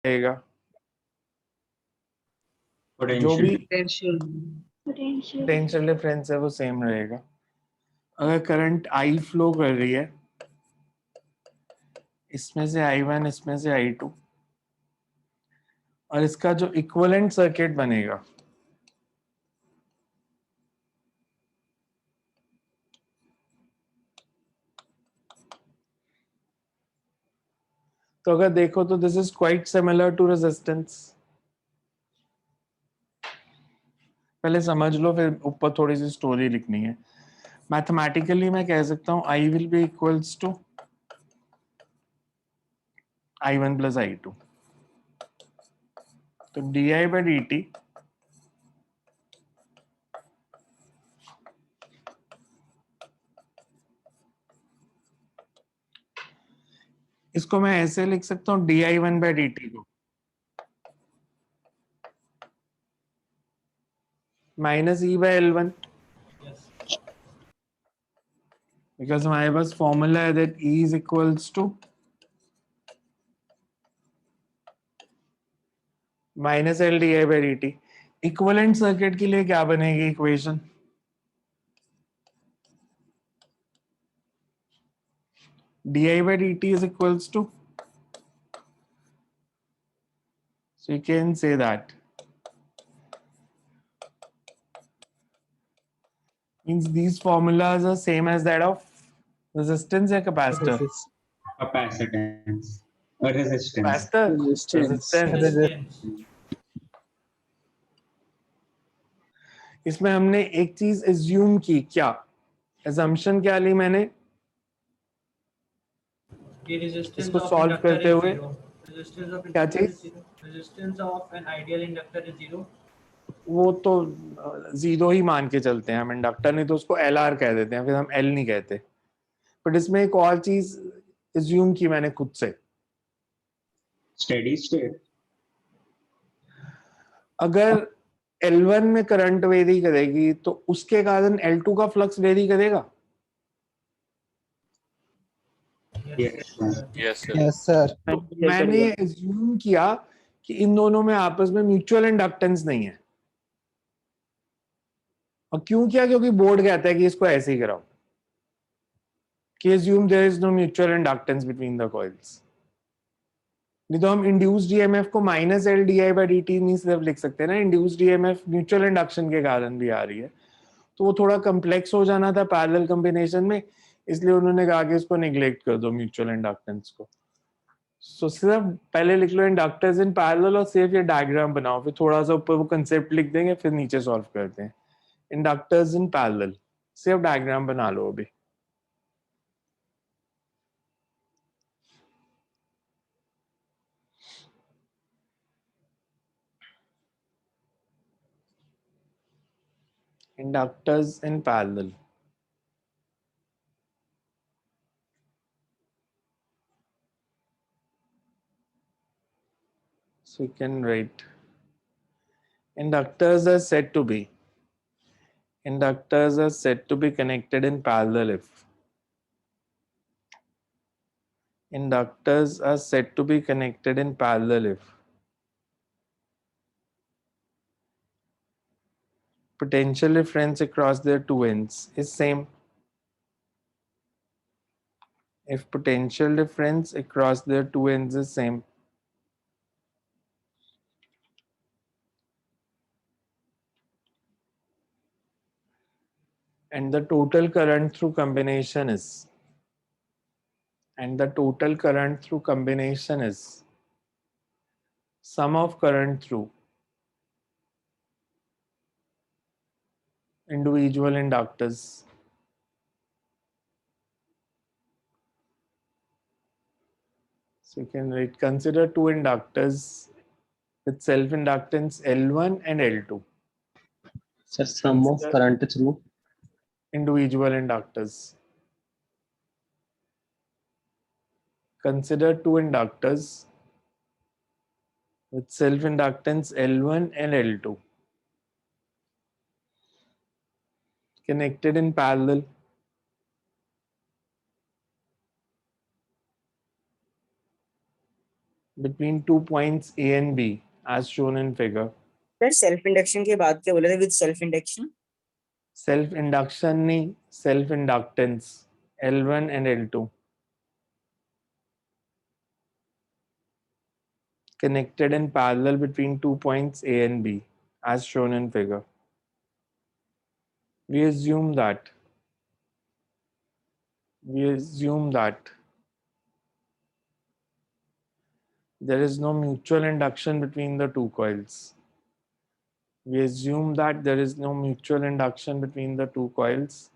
रहेगा, जो भी पोटेंशियल डिफरेंस है वो सेम रहेगा। अगर करंट आई फ्लो कर रही है इसमें से I1 इसमें से I2, और इसका जो इक्विवेलेंट सर्किट बनेगा तो अगर देखो तो this is quite similar to resistance. पहले समझ लो फिर ऊपर थोड़ी सी स्टोरी लिखनी है। मैथमेटिकली मैं कह सकता हूं I will be equals to I1 plus I2। तो di by dt इसको मैं ऐसे लिख सकता हूँ di1 by dt को minus E by L1, because हमारे पास फॉर्मूला है that E is equals to minus L di by dt। Equivalent circuit के लिए क्या बनेगी equation? di by dt is equals to, so you can say that means these formulas are same as that of resistance या capacitor? Capacitance or resistance. capacitor resistance। इसमें हमने एक चीज assume की, क्या assumption क्या ली मैंने इसको सॉल्व करते हुए? क्या चीज? Resistance of an ideal inductor is 0। वो तो जीरो ही मान के चलते हैं हम, इंडक्टर नहीं तो उसको LR कह देते हैं, फिर हम L नहीं कहते। बट इसमें एक और चीज एज्यूम की मैंने खुद से, Steady state. अगर L1 में करंट वेरी करेगी तो उसके कारण L2 का फ्लक्स वेरी करेगा। Yes sir. मैंने एज्यूम किया कि इन दोनों में आपस में म्यूचुअल इंडक्टेंस नहीं है। और क्यों किया? क्योंकि बोर्ड कहता है कि इसको ऐसे ही कराओ कि assume there is no mutual inductance between the coils। नहीं तो हम इंड्यूस्ड ईएमएफ को minus L D I by D T नहीं सिर्फ लिख सकते ना, इंड्यूस्ड ईएमएफ म्यूचुअल इंडक्शन के कारण भी आ रही है, तो वो थोड़ा कम्प्लेक्स हो जाना था पैरेलल कॉम्बिनेशन में, इसलिए उन्होंने कहा कि इसको निग्लेक्ट कर दो म्यूचुअल इंडक्टेंस को। सो सिर्फ पहले लिख लो इंडक्टर्स इन पैरेलल और सिर्फ ये डायग्राम बनाओ, फिर थोड़ा सा ऊपर वो कंसेप्ट लिख देंगे, फिर नीचे सॉल्व करते हैं। इंडक्टर्स इन पैरेलल, सिर्फ डायग्राम बना लो अभी। Inductors in parallel. So you can write inductors are said to be connected in parallel if inductors are said to be connected in parallel if potential difference across their two ends is same. If potential difference across their two ends is same, and the total current through combination is sum of current through individual inductors. So you can write, consider two inductors with self-inductance L1 and L2. Sir, sum of current through individual inductors. Consider two inductors with self-inductance L1 and L2 connected in parallel. between 2 points A and B as shown in figure. Sir self induction के बाद क्या बोले थे with self induction? Self induction नहीं, self inductance L1 and L2 connected in parallel between 2 points A and B as shown in figure. We assume that there is no mutual induction between the two coils. We assume that there is no mutual induction between the two coils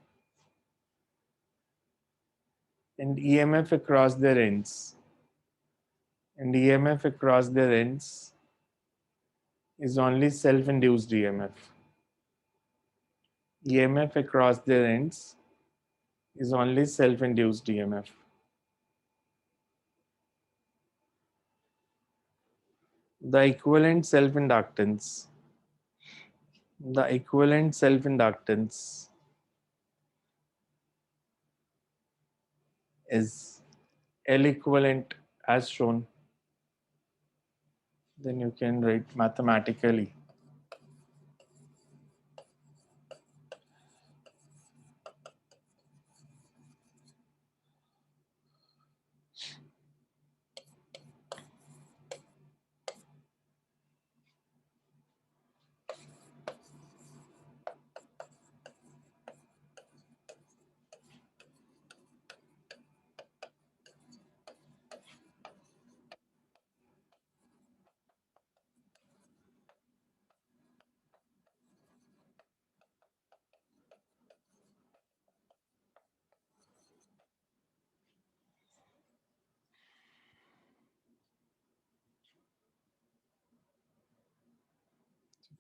and EMF across their ends. And EMF across their ends is only self-induced EMF. EMF across their ends is only self-induced EMF. The equivalent self-inductance is L equivalent as shown. Then you can write mathematically.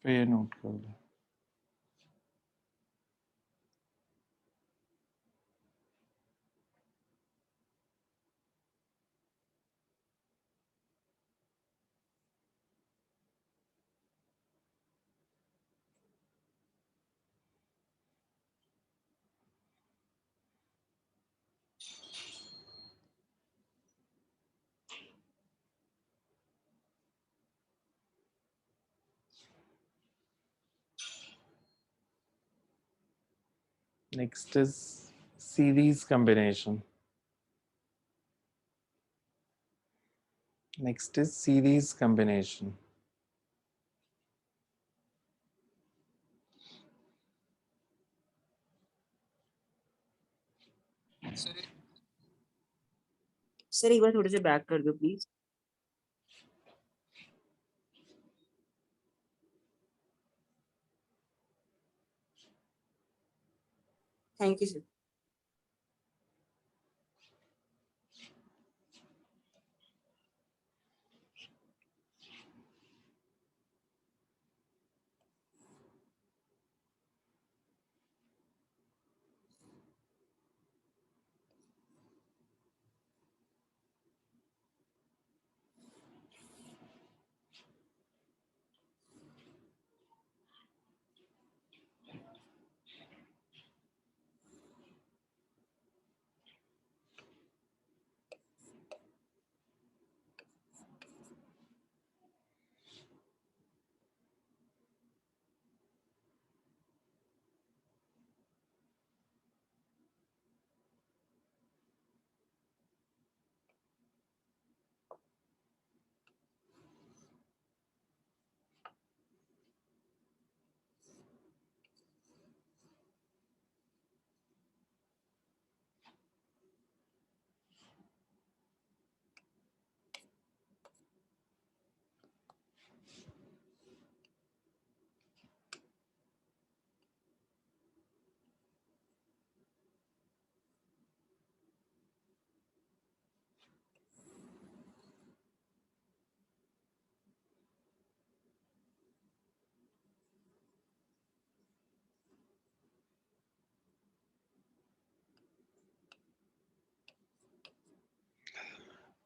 तो ये note कर लो. Next is series combination. Sir एक बार थोड़े से back कर दो please. Thank you sir.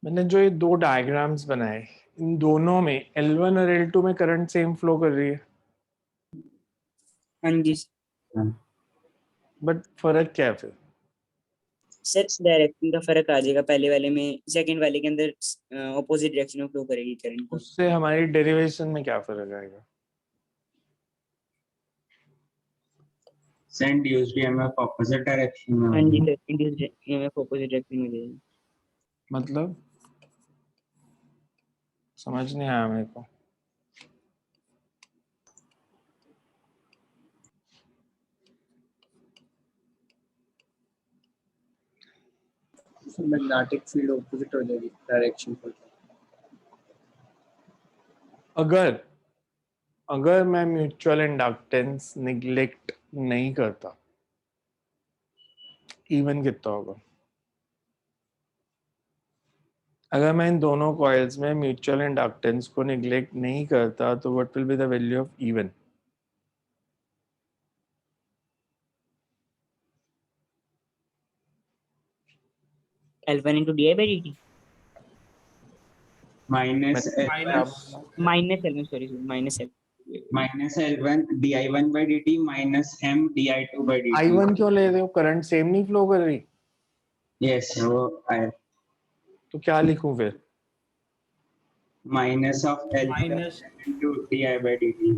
मैंने जो ये दो डायग्राम्स बनाए, इन दोनों में L1 और L2 में करंट सेम फ्लो कर रही है, हाँ जी. बट फर्क क्या है फिर? सर डायरेक्शन का फर्क आ जाएगा, पहले वाले में सेकंड वाले के अंदर ऑपोजिट डायरेक्शन में फ्लो करेगी करंट। उससे हमारी डेरिवेशन में क्या फर्क आएगा? Send used EMF opposite direction में हाँ जी होगी। Sir, induced EMF opposite direction में जाएगी। मतलब समझ नहीं आया मेरे को। मैग्नेटिक फील्ड ऑपोजिट हो जाएगी डायरेक्शन पर। अगर अगर मैं म्यूचुअल इंडक्टेंस निग्लेक्ट नहीं करता, इवन कितना होगा? अगर मैं इन दोनों कॉइल्स में म्यूचुअल इंडक्टेंस को निग्लेक्ट नहीं करता तो what will be the value of even? L1 into di by dt Minus minus L1, sorry, minus L1 di1 by dt minus m di2 by dt। I1 क्यों ले रहे हो? Current same नहीं flow कर रही? Yes, वो I तो क्या लिखूं फिर? minus of L minus into di by dt।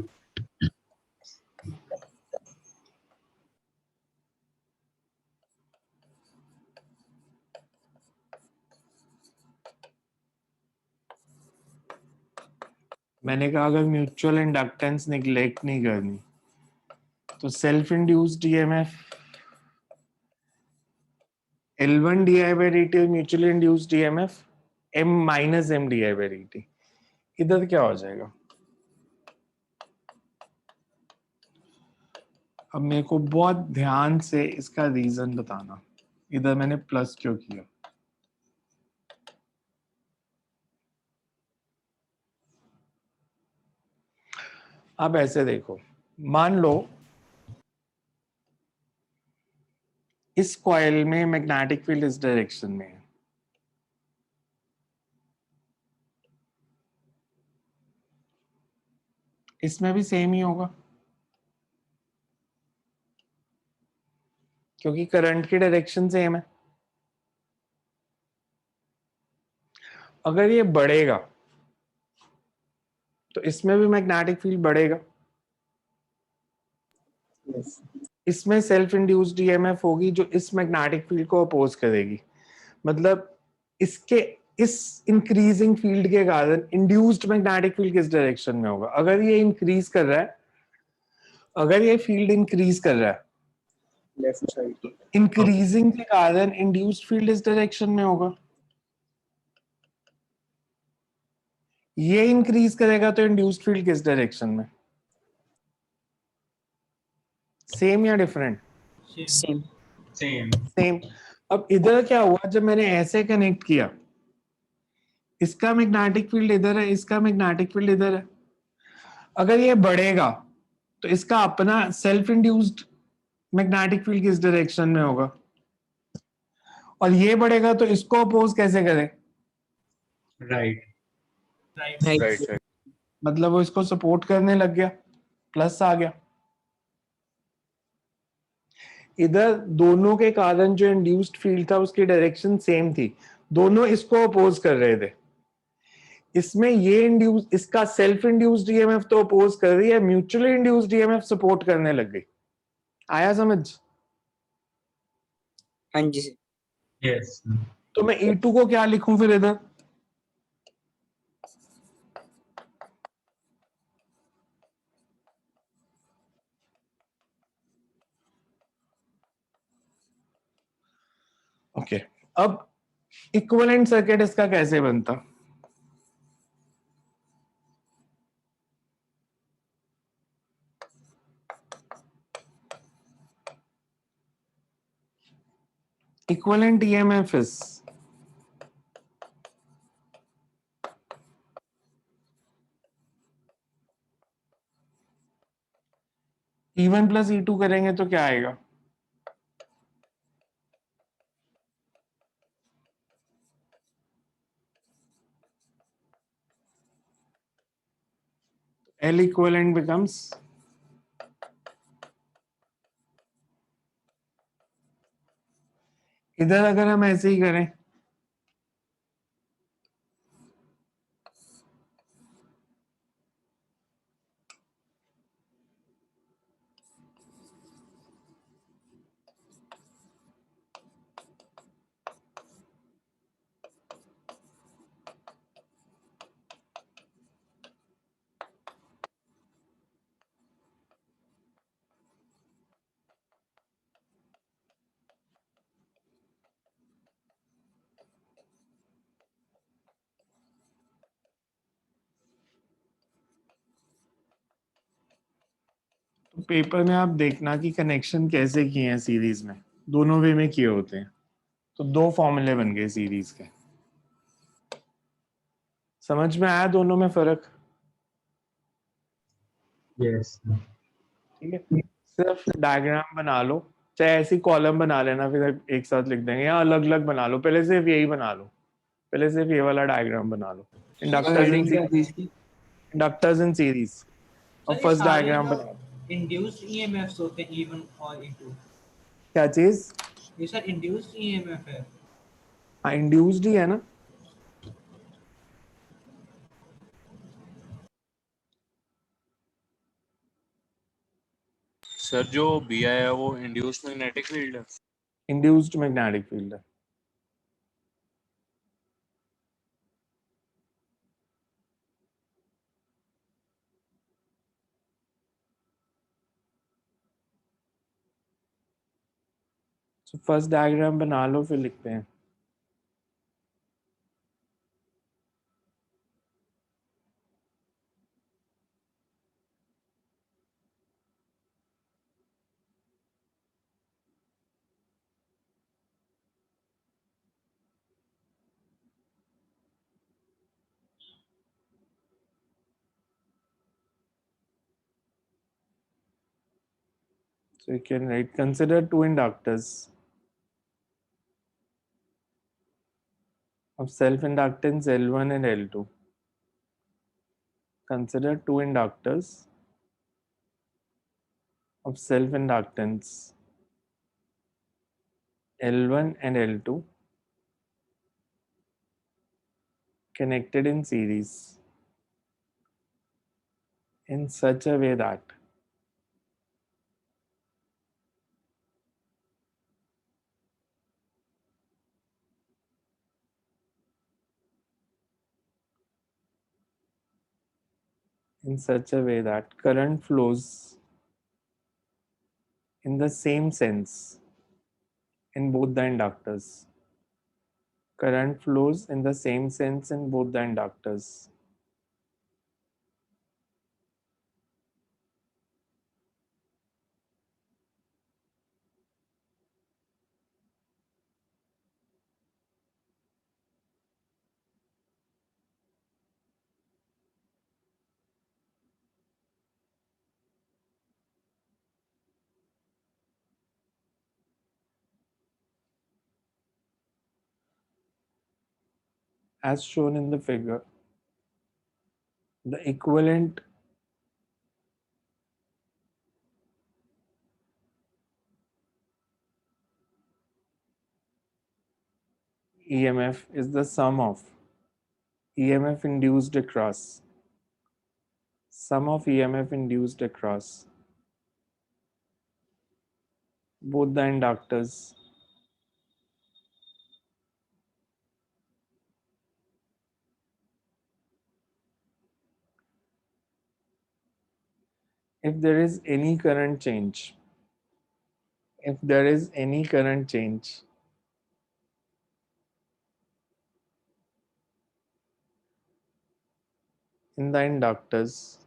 मैंने कहा अगर म्यूचुअल इंडक्टेंस निग्लेक्ट नहीं करनी तो self induced EMF L1 di by dt mutually induced EMF m minus m di by dt। इधर क्या हो जाएगा? अब मेरे को बहुत ध्यान से इसका रीजन बताना, इधर मैंने प्लस क्यों किया। अब ऐसे देखो, मान लो इस कॉइल में मैग्नेटिक फील्ड इस डायरेक्शन में है, इसमें भी सेम ही होगा क्योंकि करंट की डायरेक्शन सेम है। अगर ये बढ़ेगा तो इसमें भी मैग्नेटिक फील्ड बढ़ेगा, इसमें सेल्फ इंड्यूस्ड ईएमएफ होगी जो इस मैग्नेटिक फील्ड को अपोज करेगी। मतलब इसके इस इंक्रीजिंग फील्ड के कारण इंड्यूस्ड मैग्नेटिक फील्ड किस डायरेक्शन में होगा? अगर ये इंक्रीज कर रहा है, अगर ये फील्ड इंक्रीज कर रहा है, लेफ्ट साइड इंक्रीजिंग के कारण इंड्यूस्ड फील्ड इस डायरेक्शन में होगा। ये इंक्रीज करेगा तो इंड्यूस्ड फील्ड किस डायरेक्शन में? सेम या डिफरेंट? सेम। सेम। अब इधर क्या हुआ, जब मैंने ऐसे कनेक्ट किया, इसका मैग्नेटिक फील्ड इधर है, इसका मैग्नेटिक फील्ड इधर है। अगर ये बढ़ेगा तो इसका अपना सेल्फ इंड्यूस्ड मैग्नेटिक फील्ड किस डायरेक्शन में होगा, और ये बढ़ेगा तो इसको अपोज कैसे करें? Right। right मतलब वो इसको सपोर्ट करने लग गया, प्लस आ गया। इधर दोनों के कारण जो इंड्यूस्ड फील्ड था उसकी डायरेक्शन सेम थी, दोनों इसको अपोज कर रहे थे। इसमें ये इंड्यूस, इसका सेल्फ इंड्यूस्ड ईएमएफ तो अपोज कर रही है, म्यूचुअली इंड्यूस्ड ईएमएफ सपोर्ट करने लग गई। आया समझ? हाँ जी सर। Yes। तो मैं E2 को क्या लिखूं फिर इधर? ओके, अब इक्विवेलेंट सर्किट इसका कैसे बनता? Equivalent EMF is E1 plus E2 करेंगे तो क्या आएगा? L equivalent becomes इधर अगर हम ऐसे ही करें, तो पेपर में आप देखना कि कनेक्शन कैसे किए हैं सीरीज में, दोनों वे में किए होते हैं। तो दो फॉर्मूले बन गए सीरीज के। समझ में आया दोनों में फर्क? Yes. ठीक है, सिर्फ डायग्राम बना लो, चाहे ऐसी कॉलम बना लेना, फिर एक साथ लिख देंगे, या अलग अलग बना लो। पहले सिर्फ यही बना लो, पहले सिर्फ ये वाला डायग्राम बना लो, इंडक्टर्स इन सीरीज, और सर ये फर्स्ट सारे डायग्राम जो बना लो। इंड्यूस्ड ईएमएफ्स होते हैं E1 और E2, क्या चीज? ये सर इंड्यूस्ड ईएमएफ है। हाँ, इंड्यूस्ड ही है ना। सर जो बी आई है वो इंड्यूस्ड मैग्नेटिक फील्ड है। इंड्यूस्ड मैग्नेटिक फील्ड है। तो फर्स्ट डायग्राम बना लो, फिर लिखते हैं। So you can write, consider two inductors of self-inductance L1 and L2. Consider two inductors of self-inductance L1 and L2 connected in series in such a way that current flows in the same sense in both the inductors. Current flows in the same sense in both the inductors. As shown in the figure, the equivalent EMF is the sum of EMF induced across both the inductors if there is any current change. If there is any current change in the inductors,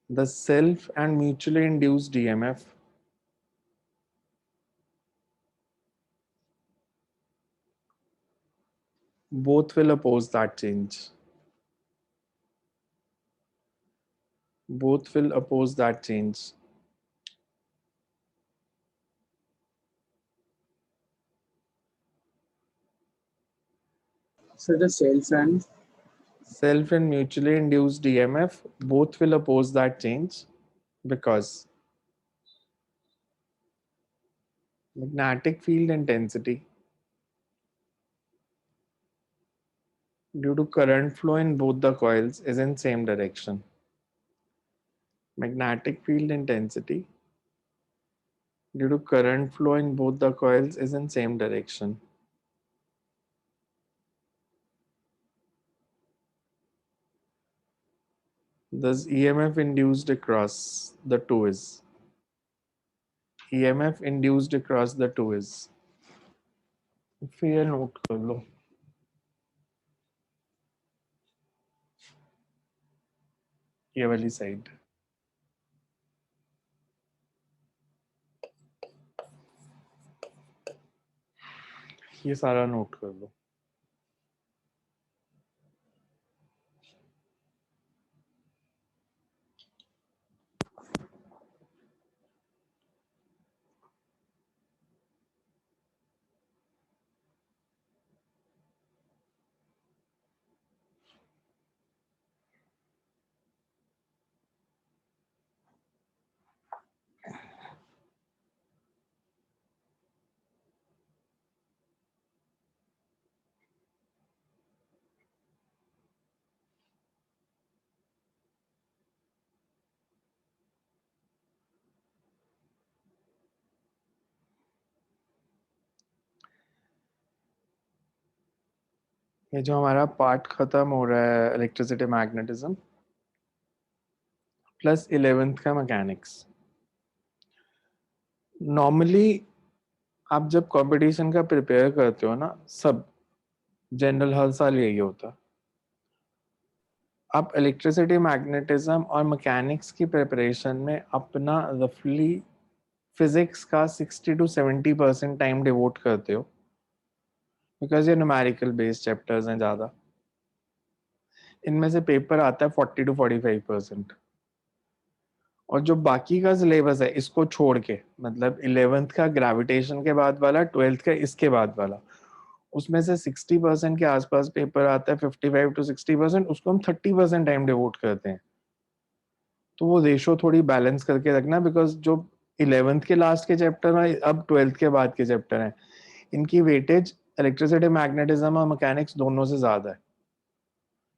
the self and mutually induced EMF both will oppose that change. Both will oppose that change. So the self and self and mutually induced EMF both will oppose that change because magnetic field intensity due to current flow in both the coils is in same direction. Magnetic field intensity due to current flow in both the coils is in same direction. Thus EMF induced across the two is EMF induced across the two is फिर ये note कर लो ये वाली side ये सारा note कर लो ये जो हमारा पार्ट खत्म हो रहा है इलेक्ट्रिसिटी मैग्नेटिज्म प्लस 11th का मैकेनिक्स नॉर्मली आप जब कंपटीशन का प्रिपेयर करते हो ना सब जनरल हर साल यही होता आप इलेक्ट्रिसिटी मैग्नेटिज्म और मैकेनिक्स की प्रिपरेशन में अपना रफली फिजिक्स का 60 to 70% टाइम डिवोट करते हो बिकॉज ये न्यूमेरिकल बेस्ड चैप्टर्स हैं ज़्यादा इनमें से पेपर आता है 40 to 45% और जो बाकी का सिलेबस है इसको छोड़ के मतलब 11th का ग्रेविटेशन के बाद वाला 12th का इसके बाद वाला उसमें से 60% के आसपास पेपर आता है 55 to 60% उसको हम 30% टाइम डिवोट करते हैं तो वो रेशो थोड़ी बैलेंस करके रखना बिकॉज जो 11th के लास्ट के चैप्टर हैं अब 12th के बाद के चैप्टर हैं इनकी वेटेज इलेक्ट्रिसिटी मैग्नेटिज्म और मैकेनिक्स दोनों से ज्यादा है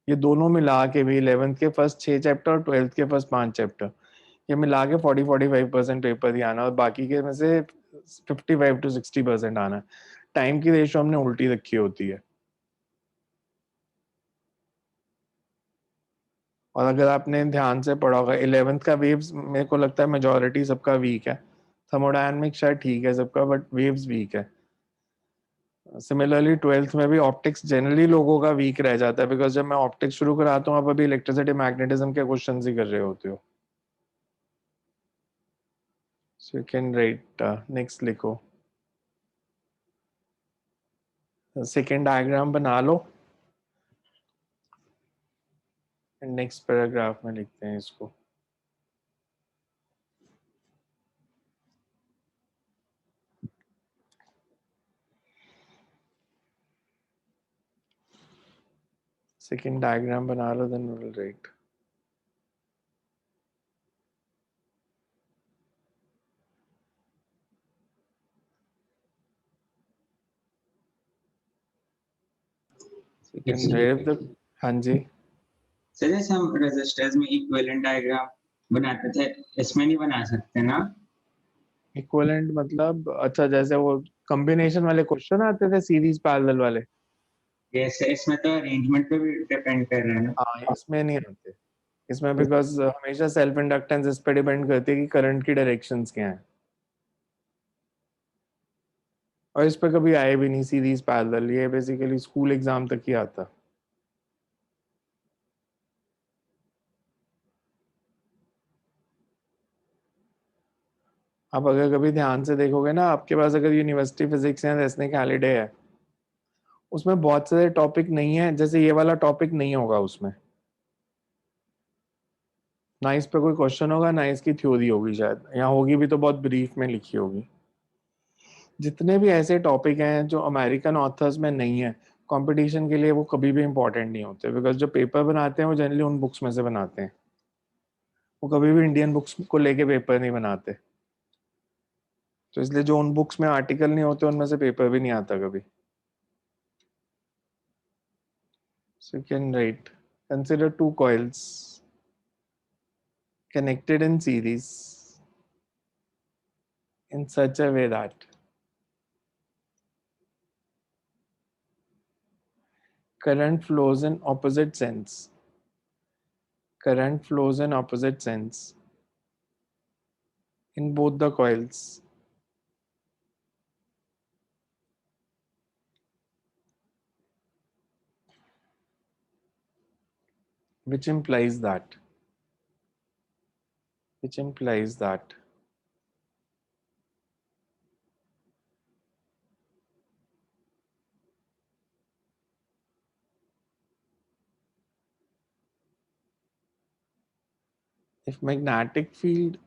ये दोनों मिला के भी 11th के फर्स्ट 6 चैप्टर और 12th के फर्स्ट 5 चैप्टर ये मिला के 40-45% पेपर ही आना और बाकी के में से 55 to 60% आना टाइम की रेशो हमने उल्टी रखी होती है और अगर आपने ध्यान से पढ़ा होगा 11th का वेव्स मेरे को लगता है मेजॉरिटी सबका वीक है थर्मोडायनामिक शायद ठीक है सबका बट वेव्स वीक है सिमिलरली 12th में भी ऑप्टिक्स जनरली लोगों का वीक रह जाता है बिकॉज जब मैं ऑप्टिक्स शुरू कराता हूँ आप अभी इलेक्ट्रिसिटी मैग्नेटिज्म के क्वेश्चन ही कर रहे होते हो so you can write next लिखो सेकेंड डायग्राम बना लो नेक्स्ट पैराग्राफ में लिखते हैं इसको सेकेंड डायग्राम बना लो then we will write second wave the हाँ जी सर जैसे हम रेजिस्टर्स में इक्विवेलेंट डायग्राम बनाते थे इसमें नहीं बना सकते ना इक्विवेलेंट मतलब अच्छा जैसे वो कॉम्बिनेशन वाले क्वेश्चन आते थे सीरीज पैरेलल वाले जैसे इसमें तो अरेंजमेंट पे भी डिपेंड कर रहा है ना हाँ इसमें नहीं आते इसमें बिकॉज हमेशा सेल्फ इंडक्टेंस इस पे डिपेंड करती है कि करंट की डायरेक्शंस क्या हैं और इस पे कभी आए भी नहीं सीरीज पैरेलल ये बेसिकली स्कूल एग्जाम तक ही आता आप अगर कभी ध्यान से देखोगे ना आपके पास अगर यूनिवर्सिटी फिजिक्स या रेसनिक हॉलीडे है उसमें बहुत सारे टॉपिक नहीं है जैसे ये वाला टॉपिक नहीं होगा उसमें ना इस पे कोई क्वेश्चन होगा ना इसकी थ्योरी होगी शायद यहाँ होगी भी तो बहुत ब्रीफ में लिखी होगी जितने भी ऐसे टॉपिक हैं जो अमेरिकन ऑथर्स में नहीं है कंपटीशन के लिए वो कभी भी इंपॉर्टेंट नहीं होते, बिकॉज जो पेपर बनाते हैं वो जनरली उन बुक्स में से बनाते हैं, वो कभी भी इंडियन बुक्स को लेके पेपर नहीं बनाते। तो इसलिए जो उन बुक्स में आर्टिकल नहीं होते उनमें से पेपर भी नहीं आता कभी। So you can write, consider two coils connected in series in such a way that current flows in opposite sense. Current flows in opposite sense in both the coils. Which implies that if magnetic field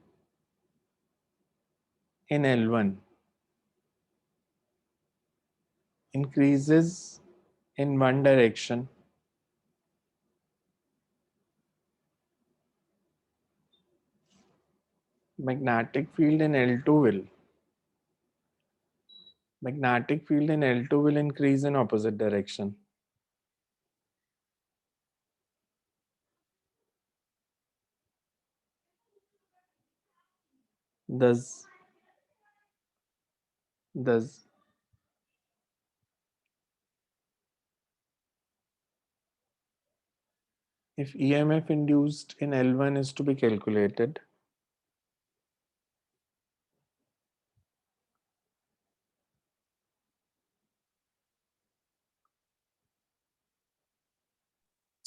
in L1 increases in one direction, magnetic field in L2 will increase in opposite direction. Thus if EMF induced in L1 is to be calculated,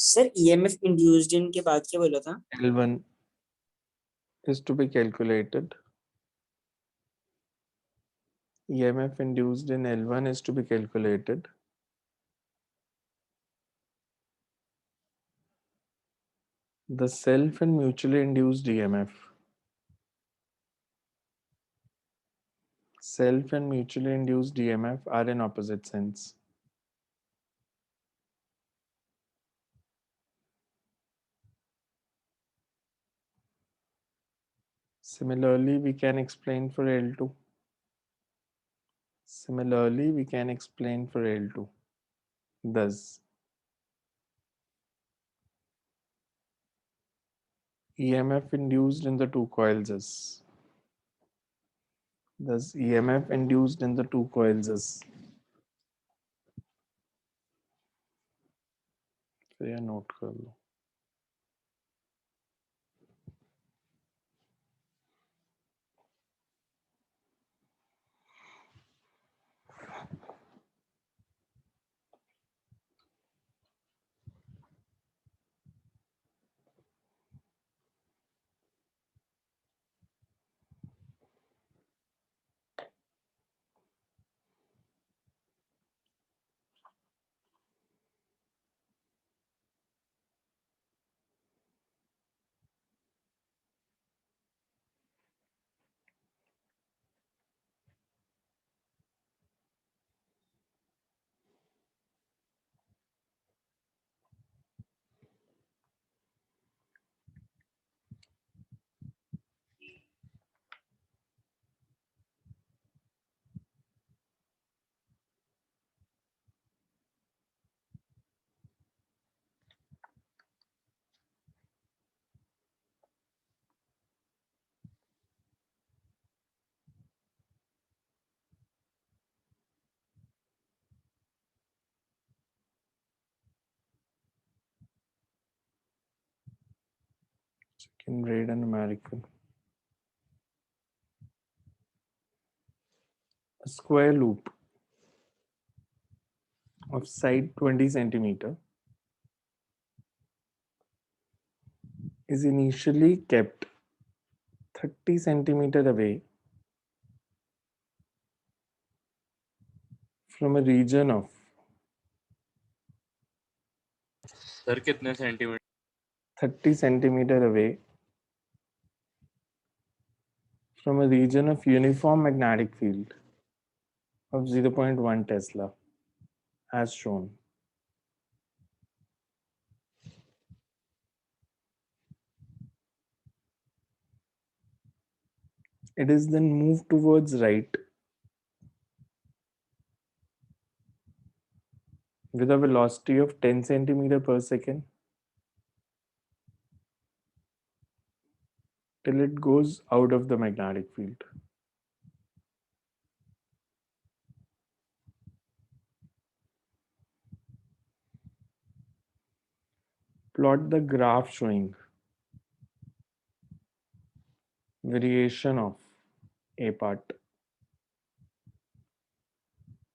sir EMF induced in के बाद क्या बोला था? L1 is to be calculated. EMF induced in L1 is to be calculated. The self and mutually induced EMF. Self and mutually induced EMF are in opposite sense. Similarly, we can explain for L2. Thus, EMF induced in the two coils is. So ये note कर लो. Can read an American. A square loop of side 20 centimeter is initially kept 30 centimeter away from a region of sir कितने centimetre? 30 centimeter away from a region of uniform magnetic field of 0.1 Tesla as shown. It is then moved towards right with a velocity of 10 centimeter per second till it goes out of the magnetic field. Plot the graph showing variation of A part.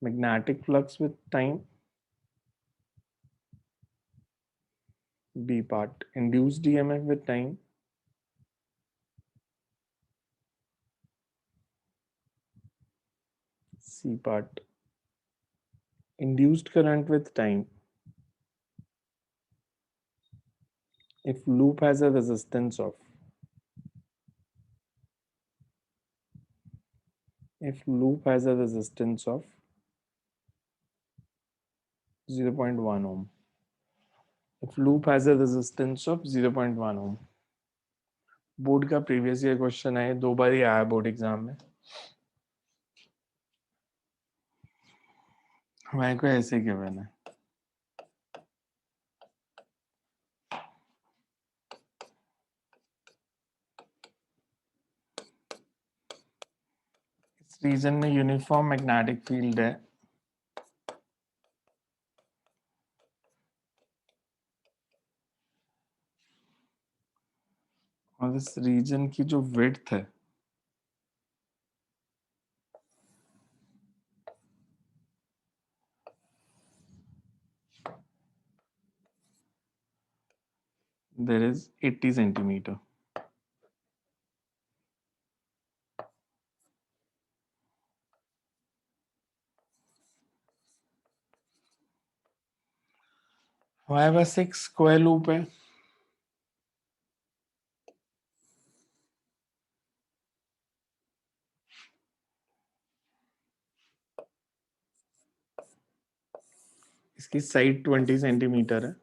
Magnetic flux with time. B part. Induced EMF with time. C part. Induced current with time. If loop has a resistance of 0.1 ohm. If loop has a resistance of 0.1 ohm. Board का previous year question है, 2 बार ही आया board exam में. हमारे को ऐसे given है. इस reason में यूनिफॉर्म मैग्नेटिक फील्ड है. और इस रीजन की जो विड्थ है there is 80 centimeter. हमारे पास एक स्क्वायर लूप है. इसकी साइड 20 सेंटीमीटर है.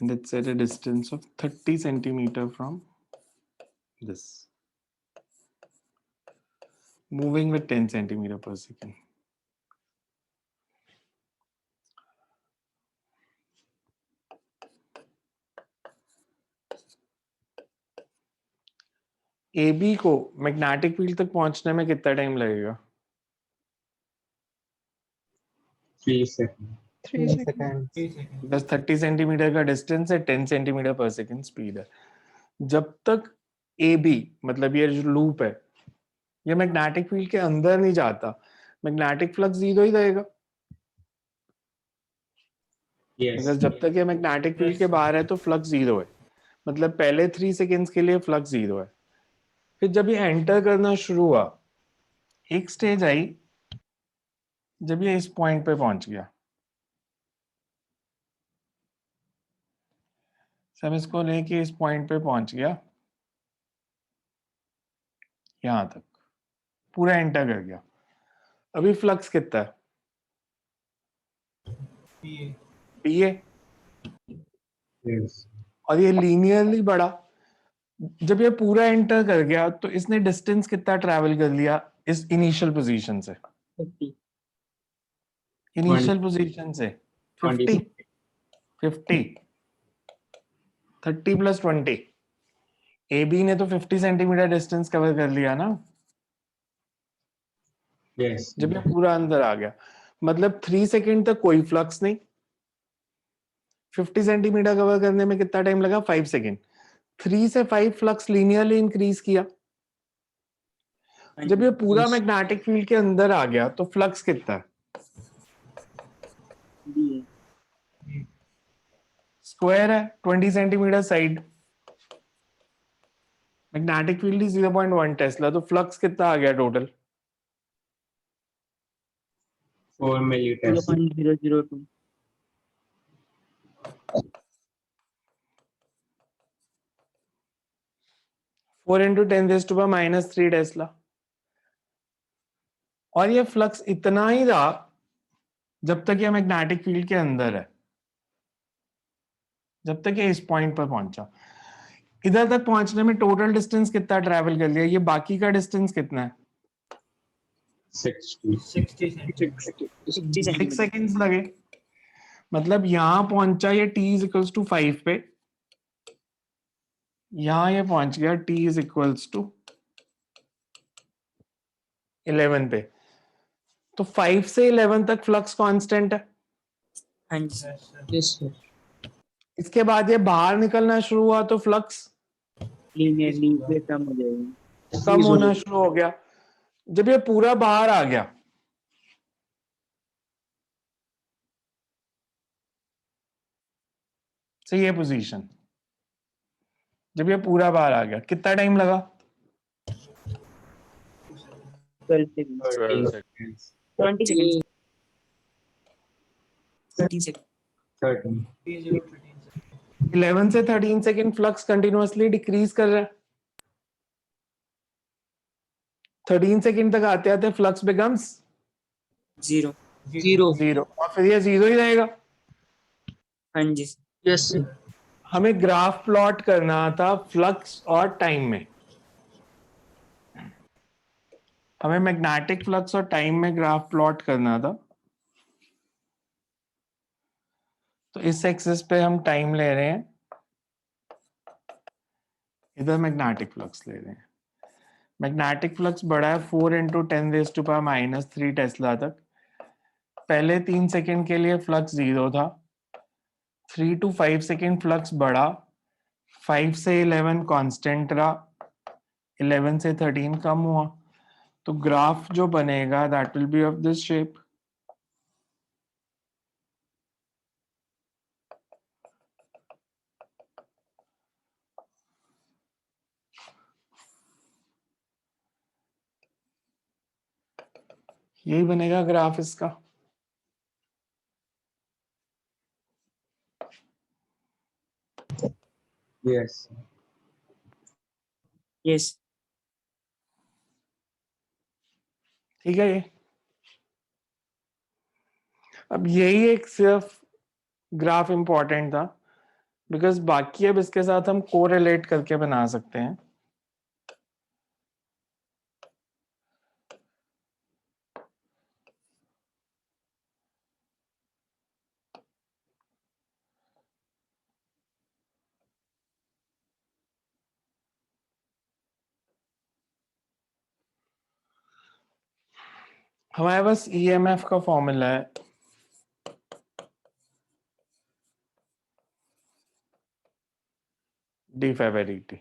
And it's at a distance of 30 centimeter from this. Moving with 10 centimeter per second. AB को मैग्नेटिक फील्ड तक पहुंचने में कितना टाइम लगेगा? 3 seconds. 3 seconds. 3 seconds. बस 30 सेंटीमीटर का डिस्टेंस है, 10 सेंटीमीटर पर सेकंड स्पीड है. जब तक AB मतलब ये जो लूप है ये मैग्नेटिक फील्ड के अंदर नहीं जाता, मैग्नेटिक फ्लक्स जीरो ही रहेगा. Yes. अगर जब तक ये मैग्नेटिक फील्ड के बाहर है तो फ्लक्स जीरो है. मतलब पहले 3 सेकेंड्स के लिए फ्लक्स जीरो है. फिर जब ये एंटर करना शुरू हुआ, एक स्टेज आई जब ये इस पॉइंट पे पहुंच गया. सब इसको लेके इस पॉइंट पे पहुंच गया, यहां तक पूरा एंटर कर गया. अभी फ्लक्स कितना है? PA. PA. Yes. और ये लीनियरली बढ़ा. जब ये पूरा एंटर कर गया तो इसने डिस्टेंस कितना ट्रैवल कर लिया इस इनिशियल पोजीशन से? 50. इनिशियल पोजीशन से 50. 30 प्लस 20. AB ने तो 50 सेंटीमीटर डिस्टेंस कवर कर लिया ना Yes. जब ये पूरा अंदर आ गया. मतलब 3 सेकेंड तक कोई फ्लक्स नहीं. 50 सेंटीमीटर कवर करने में कितना टाइम लगा? 5 सेकेंड. 3 से 5 फ्लक्स लीनियरली इंक्रीज किया. जब ये पूरा मैग्नेटिक फील्ड के अंदर आ गया तो फ्लक्स कितना है? BA. स्क्वायर है, 20 सेंटीमीटर साइड. मैग्नेटिक फील्ड ही 0.1 टेस्ला, तो फ्लक्स कितना आ गया टोटल? 4 millitesla. 0.002. 4 into 10⁻³ Tesla. और ये फ्लक्स इतना ही रहा जब तक ये मैग्नेटिक फील्ड के अंदर है, जब तक ये इस पॉइंट पर पहुंचा. इधर तक पहुंचने में टोटल डिस्टेंस कितना ट्रैवल कर लिया, ये बाकी का डिस्टेंस कितना है? 60. 60 centimeters. 60 6 सेंटीमीटर। सेकेंड्स लगे, मतलब यहां पहुंचा ये t इज इक्वल्स टू 5 पे, यहां ये पहुंच गया t इज इक्वल्स टू 11 पे। तो 5 से 11 तक फ्लक्स कांस्टेंट है। हाँ जी sir. Yes, sir. Yes, sir. इसके बाद ये बाहर निकलना शुरू हुआ तो फ्लक्स लीनियरली ये कम हो जाएगी। कम होना शुरू हो गया। जब ये पूरा बाहर आ गया, सही है पोजीशन, जब ये पूरा बाहर आ गया कितना टाइम लगा? 12 second, 12 seconds. 20 second, 13 second. 13. 13 seconds. 11 से 13 सेकंड फ्लक्स कंटिन्यूअसली डिक्रीज कर रहा है। 13 सेकंड तक आते आते फ्लक्स बिकम्स 0। जीरो, और फिर ये जीरो ही रहेगा। हाँ जी Yes, sir. हमें ग्राफ प्लॉट करना था फ्लक्स और टाइम में, हमें मैग्नेटिक फ्लक्स और टाइम में ग्राफ प्लॉट करना था। तो इस एक्सिस पे हम टाइम ले रहे हैं, इधर मैग्नेटिक फ्लक्स ले रहे हैं। मैग्नेटिक फ्लक्स बढ़ा है 4 इंटू 10⁻³ टेस्ला तक। पहले 3 सेकंड के लिए फ्लक्स 0 था, 3 to 5 सेकंड फ्लक्स बढ़ा, 5 से 11 कांस्टेंट रहा, 11 से 13 कम हुआ। तो ग्राफ जो बनेगा that will be of this shape. यही बनेगा ग्राफ इसका। Yes. यस। ठीक है ये। अब यही एक सिर्फ ग्राफ इंपॉर्टेंट था, बिकॉज बाकी अब इसके साथ हम कोरिलेट करके बना सकते हैं। हमारे पास ईएमएफ का फॉर्मूला है, d∅dt।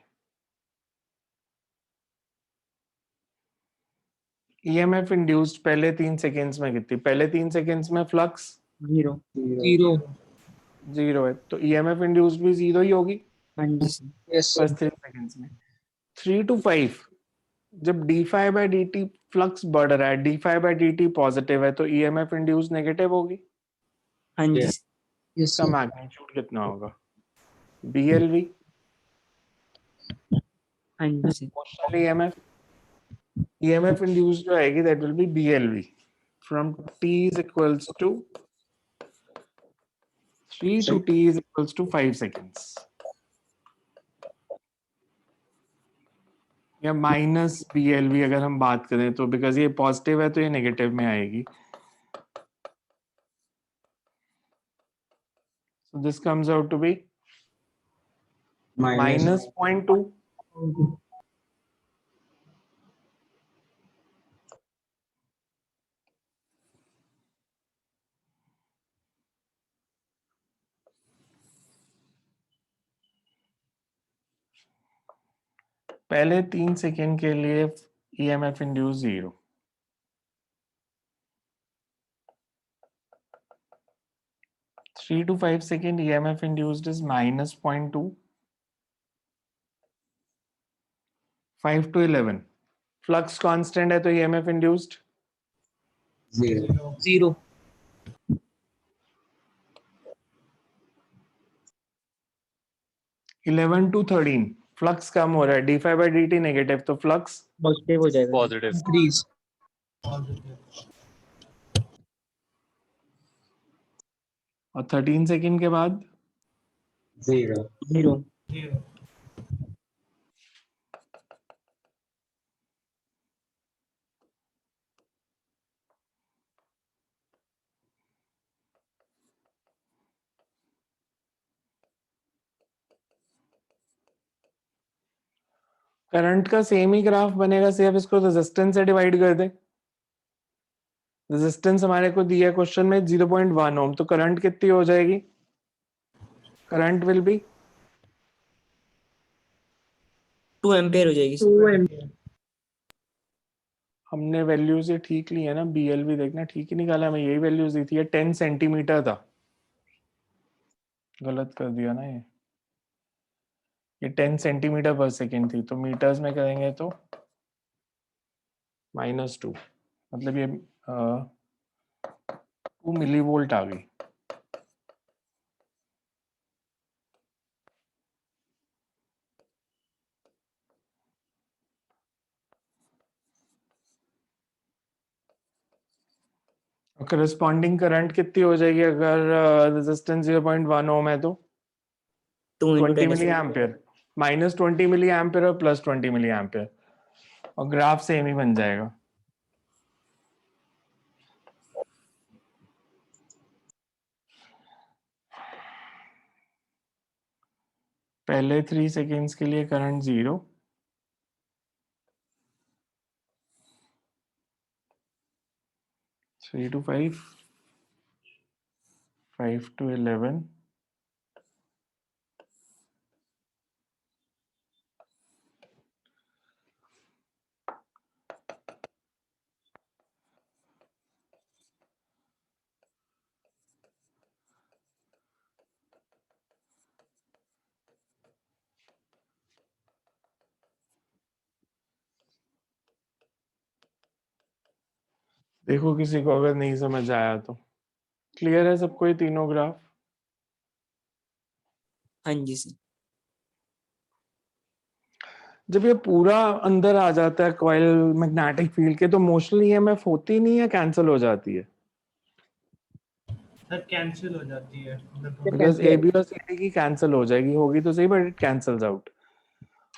ईएमएफ इंड्यूस्ड पहले 3 सेकेंड्स में कितनी? पहले 3 सेकेंड्स में फ्लक्स 0। जीरो है, तो ईएमएफ इंड्यूस्ड भी जीरो ही होगी हाँ जी sir. Yes, sir. First 3 seconds में। 3 to 5 जब d∅dt फ्लक्स बढ़ रहा है, d∅dt पॉजिटिव है, तो ईएमएफ इंड्यूस्ड नेगेटिव होगी। हाँ जी Yes. सर। Yes, इसका sir. मैग्नीट्यूड कितना होगा? BLV, हाँ जी सर। मोशनल ईएमएफ इंड्यूस्ड जो आएगी that will be BLV from t is equals to 3 to t is equals to 5 seconds, या माइनस BLV अगर हम बात करें तो, बिकॉज ये पॉजिटिव है तो ये नेगेटिव में आएगी। So this comes out to be minus 0.2. पहले 3 सेकेंड के लिए EMF induce 0, three to 5 second EMF induced is minus 0.2, 5 to 11 flux constant है तो ईएमएफ इंड्यूस्ड 0. 11 to 13 फ्लक्स कम हो रहा है, d∅dt नेगेटिव, तो फ्लक्स पॉजिटिव हो जाएगा। Positive. Increase. Positive. और 13 सेकेंड के बाद 0. 0। 0. करंट का सेम ही ग्राफ बनेगा, सिर्फ इसको रेजिस्टेंस से डिवाइड कर दे। रेजिस्टेंस हमारे को दिया क्वेश्चन में 0.1 ओम, तो करंट कितनी हो जाएगी? करंट विल बी 2 एम्पेयर हो जाएगी। 2 एम्पियर। हमने वैल्यूज ये ठीक ली है ना, बीएल भी देखना ठीक ही निकाला, हमें यही वैल्यूज दी थी। ये 10 सेंटीमीटर था, गलत कर दिया ना ये 10 सेंटीमीटर पर सेकेंड थी, तो मीटर्स में करेंगे तो -2, मतलब ये 2 मिली वोल्ट आ गई। करस्पॉन्डिंग करंट कितनी हो जाएगी अगर रेजिस्टेंस 0.1 ओम है तो? 2 × 20 10 मिली एम्पियर, -20 मिली एम्पियर और +20 मिली एम्पियर, और ग्राफ सेम ही बन जाएगा। पहले 3 सेकेंड्स के लिए करंट 0, 3 to 5, 5 to 11, देखो किसी को अगर नहीं समझ आया तो। क्लियर है सबको ये तीनों ग्राफ? हाँ जी सर। जब ये पूरा अंदर आ जाता है कॉइल मैग्नेटिक फील्ड के, तो मोशनल ईएमएफ होती नहीं है, कैंसिल हो जाती है? सर कैंसिल हो जाती है बिकॉज ए बी और सी डी की कैंसिल हो जाएगी, होगी तो सही बट इट कैंसल्स आउट।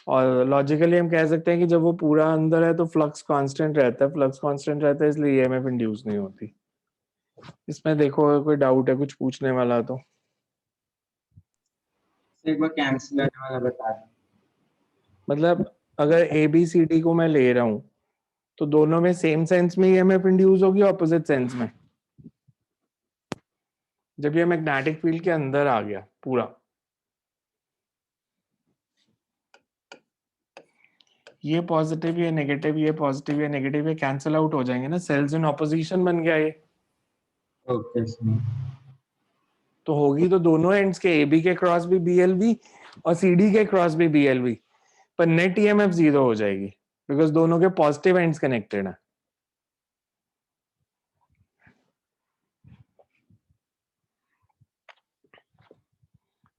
और लॉजिकली हम कह सकते हैं कि जब वो पूरा अंदर है तो फ्लक्स कांस्टेंट रहता है, फ्लक्स कांस्टेंट रहता है इसलिए ईएमएफ इंड्यूस नहीं होती। इसमें देखो अगर कोई डाउट है कुछ पूछने वाला तो। एक बार कैंसिल करने वाला बता दें। मतलब अगर ए बी सी डी को मैं ले रहा हूं तो दोनों में सेम सेंस में ईएमएफ इंड्यूस होगी, ऑपोजिट सेंस में? जब ये मैग्नेटिक फील्ड के अंदर आ गया पूरा, ये पॉजिटिव ये नेगेटिव, ये पॉजिटिव ये नेगेटिव, ये कैंसिल आउट हो जाएंगे ना, सेल्स इन ऑपोजिशन बन गया ये। Okay sir. तो होगी तो दोनों एंड्स के, ए बी के क्रॉस भी बीएलवी और सी डी के क्रॉस भी बीएलवी, पर नेट ईएमएफ 0 हो जाएगी बिकॉज दोनों के पॉजिटिव एंड्स कनेक्टेड है।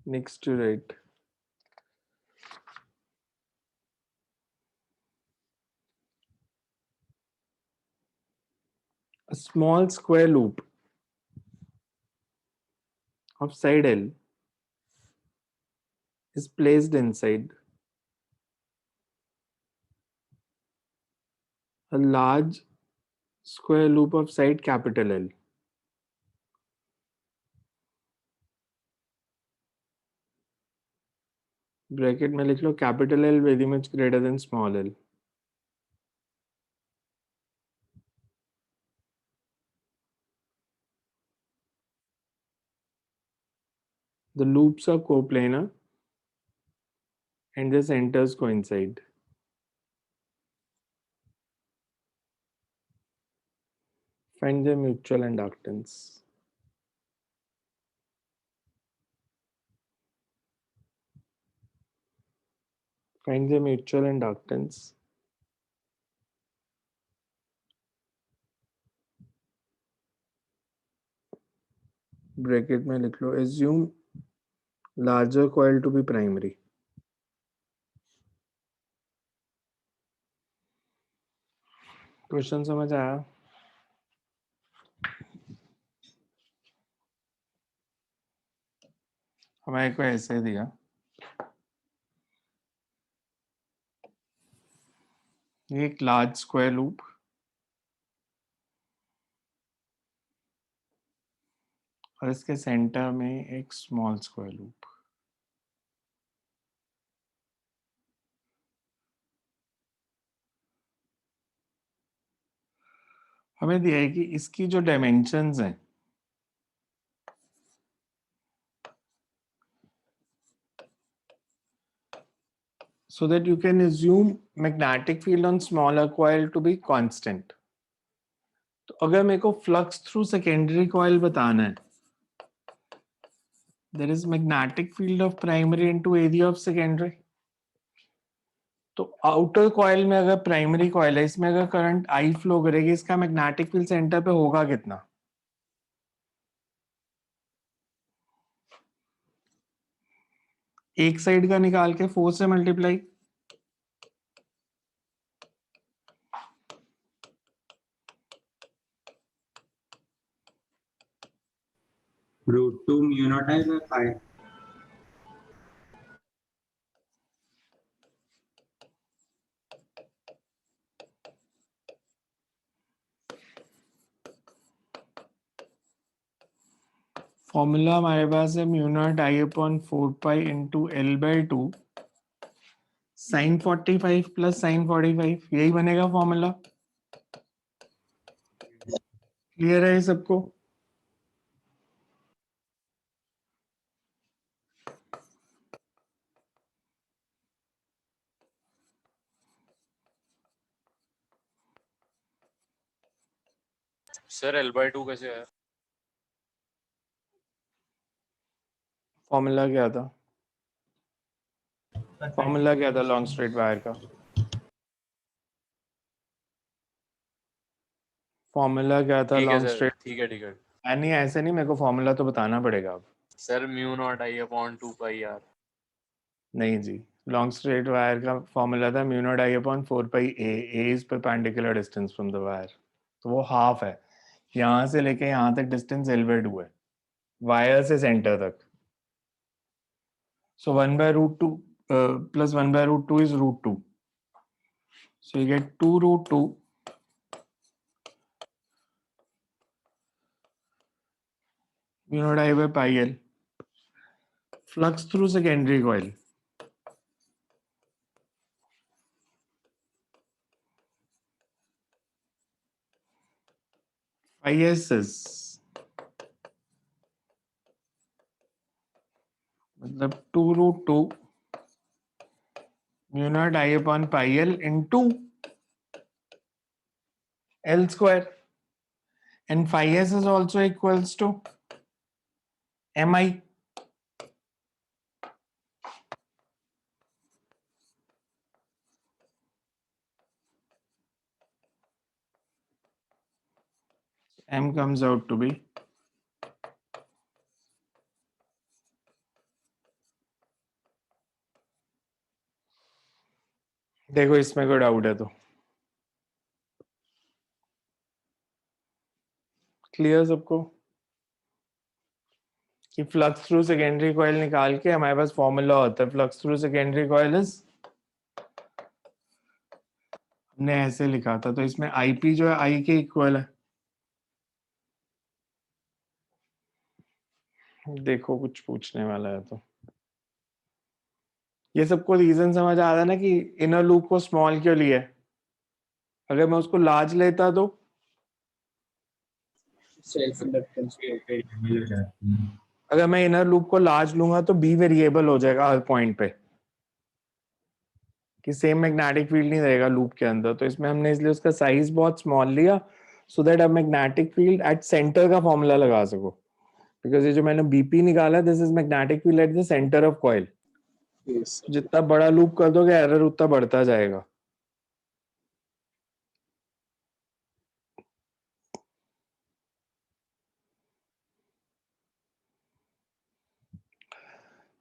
Next to right, a small square loop of side L is placed inside a large square loop of side capital L. Bracket में लिख लो capital L very much greater than small l. The loops are coplanar and the centers coincide. Find the mutual inductance. Find the mutual inductance. Bracket में लिख लो assume larger coil to be primary. Question समझ आया? हमारे को ऐसे दिया, ये एक लार्ज स्क्वायर लूप और इसके सेंटर में एक स्मॉल स्क्वायर लूप। हमें दिया है कि इसकी जो डायमेंशंस हैं so that you can assume magnetic field on smaller coil to be constant. तो अगर मेरे को फ्लक्स थ्रू सेकेंडरी कॉइल बताना है, there is magnetic field of primary into area of secondary. तो आउटर कॉइल में अगर प्राइमरी कॉइल है, इसमें अगर करंट आई फ्लो करेगी, इसका मैग्नेटिक फील्ड सेंटर पे होगा कितना? एक साइड का निकाल के 4 से multiply, √2 mu naught I by pi. Formula हमारे पास है mu naught I upon 4 pi into L by 2 sine 45 plus sine 45, यही बनेगा फॉर्मूला। क्लियर है ये सबको? सर L/2 कैसे है? फॉर्मूला क्या था? फॉर्मूला क्या था लॉन्ग स्ट्रेट वायर का? फॉर्मूला क्या था ठीक है लॉन्ग सर, स्ट्रेट? ठीक है ठीक है नहीं ऐसे नहीं, मेरे को फॉर्मूला तो बताना पड़ेगा अब। Sir, mu naught I upon 2 पाई यार। नहीं जी, लॉन्ग स्ट्रेट वायर का फॉर्मूला था mu naught I upon 4 pi A is perpendicular distance from the wire, तो वो हाफ है। यहाँ से लेके यहाँ तक डिस्टेंस L/2 है, वायर से सेंटर तक। So 1/√2 plus 1/√2 is √2. So you get 2√2 mu naught I by pi L. Flux through secondary coil. Phi S is मतलब 2√2 mu naught I upon pi L into L square, and phi S is also equals to mi. M comes out to be देखो इसमें कोई doubt है तो clear सबको कि flux through secondary coil निकाल के हमारे पास फॉर्मूला होता है flux through secondary coil is, हमने ऐसे लिखा था, तो इसमें आईपी जो है आई के इक्वल है। देखो कुछ पूछने वाला है तो ये सबको रीजन समझ आ रहा है ना कि इनर लूप को स्मॉल क्यों लिया है? अगर मैं उसको लार्ज लेता तो सेल्फ इंडक्टेंस अगर मैं इनर लूप को लार्ज लूंगा तो बी वेरिएबल हो जाएगा हर पॉइंट पे, कि सेम मैग्नेटिक फील्ड नहीं रहेगा लूप के अंदर। तो इसमें हमने इसलिए उसका साइज बहुत स्मॉल लिया सो दैट अब मैग्नेटिक फील्ड एट सेंटर का फॉर्मूला लगा सको, बिकॉज ये जो मैंने बीपी निकाला this is magnetic field at the centre of coil. जितना बड़ा लूप कर दोगे एरर उतना बढ़ता जाएगा।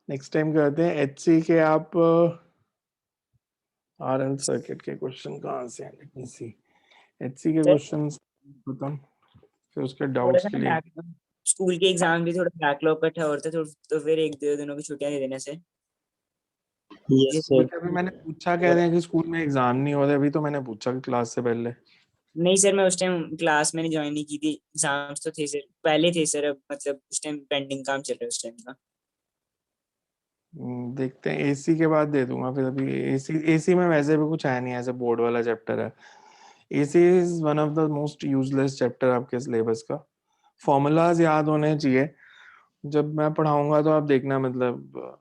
नेक्स्ट टाइम करते हैं एचसी के। आप आरएल सर्किट के क्वेश्चन कहाँ से हैं? लेट मी सी एचसी के सर क्वेश्चंस खत्म, फिर उसके थोड़ा डाउट्स सा के ना लिए। स्कूल के एग्जाम भी थोड़ा बैकलॉग इकट्ठा होता है तो फिर 1-2 दिनों की छुट्टियां दे देने से। Yes, school sir. के अभी मैंने पूछा, कह रहे हैं कि स्कूल में एग्जाम नहीं हो रहे, अभी तो मैंने पूछा क्लास से पहले। नहीं सर, मैं उस टाइम क्लास में नहीं ज्वाइन नहीं की थी, एग्जाम्स तो थे सर, पहले थे सर, अब मतलब उस टाइम पेंडिंग काम चल रहा है उस टाइम का। देखते हैं, एसी के बाद दे दूंगा फिर। अभी एसी में वैसे भी कुछ है नहीं, ऐसे बोर्ड वाला चैप्टर है। AC is one of the most useless chapter आपके सिलेबस का. फॉर्मूलाज याद होने चाहिए. जब मैं पढ़ाऊंगा तो आप देखना, मतलब